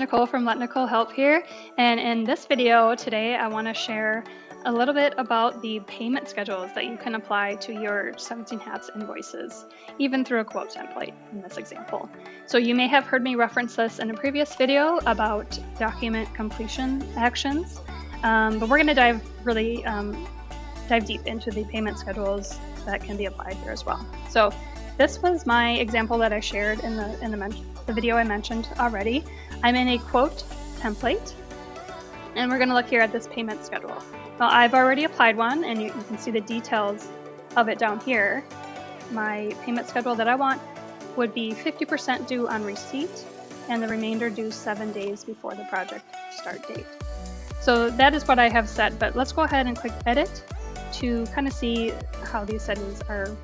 Nicole from Let Nicole Help here, and in this video today I want to share a little bit about the payment schedules that you can apply to your 17 Hats invoices, even through a quote template in this example. So you may have heard me reference this in a previous video about document completion actions, but we're going to dive deep into the payment schedules that can be applied here as well. So this was my example that I shared in the video I mentioned already. I'm in a quote template, and we're going to look here at this payment schedule. Well, I've already applied one, and you can see the details of it down here. My payment schedule that I want would be 50% due on receipt, and the remainder due 7 days before the project start date. So that is what I have set, but let's go ahead and click Edit to kind of see how these settings are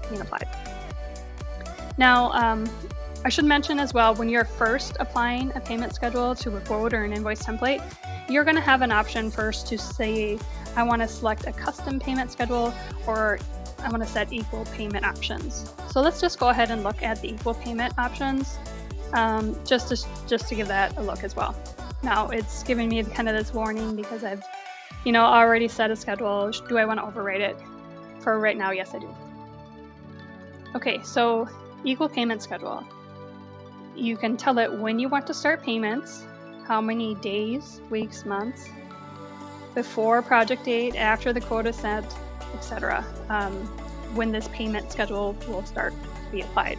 being applied. Now, I should mention as well, when you're first applying a payment schedule to a quote or an invoice template, you're going to have an option first to say, I want to select a custom payment schedule, or I want to set equal payment options. So let's just go ahead and look at the equal payment options, just to give that a look as well. Now it's giving me kind of this warning because I've already set a schedule. Do I want to override it? For right now, yes I do. Okay, so equal payment schedule. You can tell it when you want to start payments, how many days, weeks, months, before project date, after the quote is set, etc. When this payment schedule will start to be applied.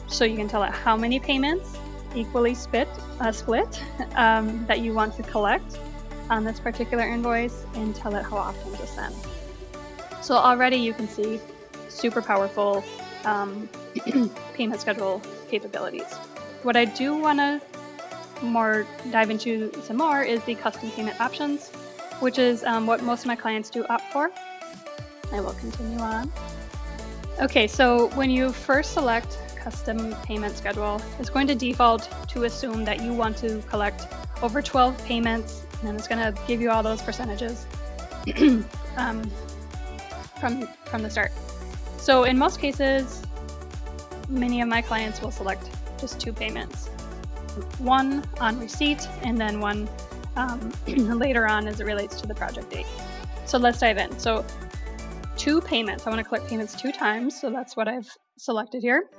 So you can tell it how many payments, equally split, that you want to collect on this particular invoice, and tell it how often to send. So already you can see super powerful payment schedule capabilities. What I do want to dive into some more is the custom payment options, which is what most of my clients do opt for. I will continue on. Okay, so when you first select custom payment schedule, it's going to default to assume that you want to collect over 12 payments, and then it's going to give you all those percentages from the start. So in most cases, many of my clients will select just 2 payments, one on receipt and then one later on as it relates to the project date. So let's dive in. So 2 payments, I want to collect payments 2 times, so that's what I've selected here.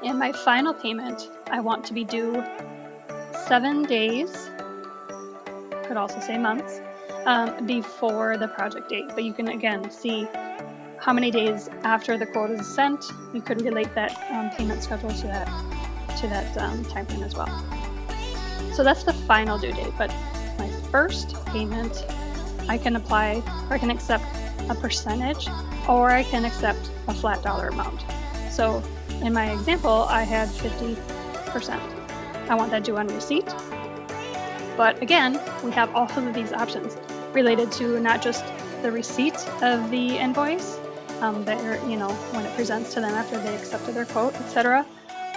And my final payment, I want to be due 7 days, could also say months, before the project date. But you can again see how many days after the quote is sent. You could relate that payment schedule to that time frame as well. So that's the final due date, but my first payment, I can apply, or I can accept a percentage, or I can accept a flat dollar amount. So in my example, I had 50%. I want that due on receipt. But again, we have all of these options related to not just the receipt of the invoice, when it presents to them after they accepted their quote, etc.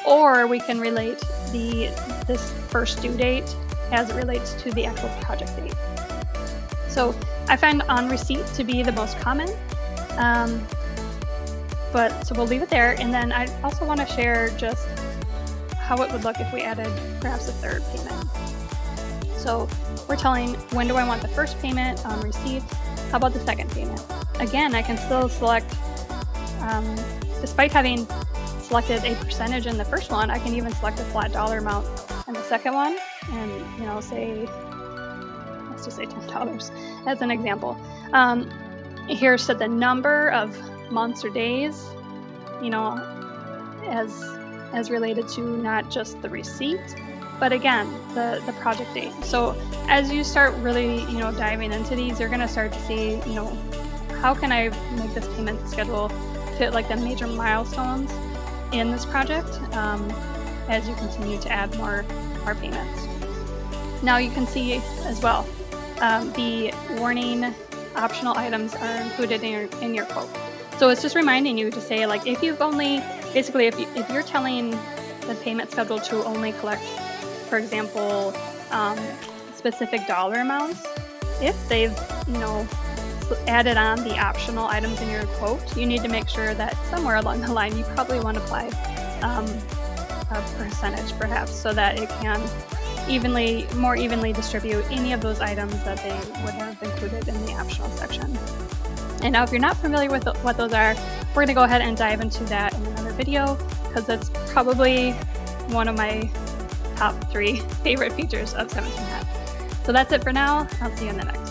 Or we can relate this first due date as it relates to the actual project date. So I find on receipt to be the most common, so we'll leave it there. And then I also want to share just how it would look if we added perhaps a third payment. So we're telling when do I want the first payment on receipt, how about the second payment? Again, I can still select, despite having selected a percentage in the first one, I can even select a flat dollar amount in the second one, and let's just say $10 as an example. Here set the number of months or days, as related to not just the receipt, but again, the project date. So as you start really, diving into these, you're going to start to see, how can I make this payment schedule fit like the major milestones in this project as you continue to add more payments. Now you can see as well, the warning optional items are included in your quote. So it's just reminding you to say, like, if you've only, basically, if you're telling the payment schedule to only collect, for example, specific dollar amounts, if they've, added on the optional items in your quote, you need to make sure that somewhere along the line you probably want to apply a percentage perhaps, so that it can more evenly distribute any of those items that they would have included in the optional section. And now if you're not familiar with what those are, we're gonna go ahead and dive into that in another video, because that's probably one of my top 3 favorite features of 17 Hats. So that's it for now. I'll see you in the next.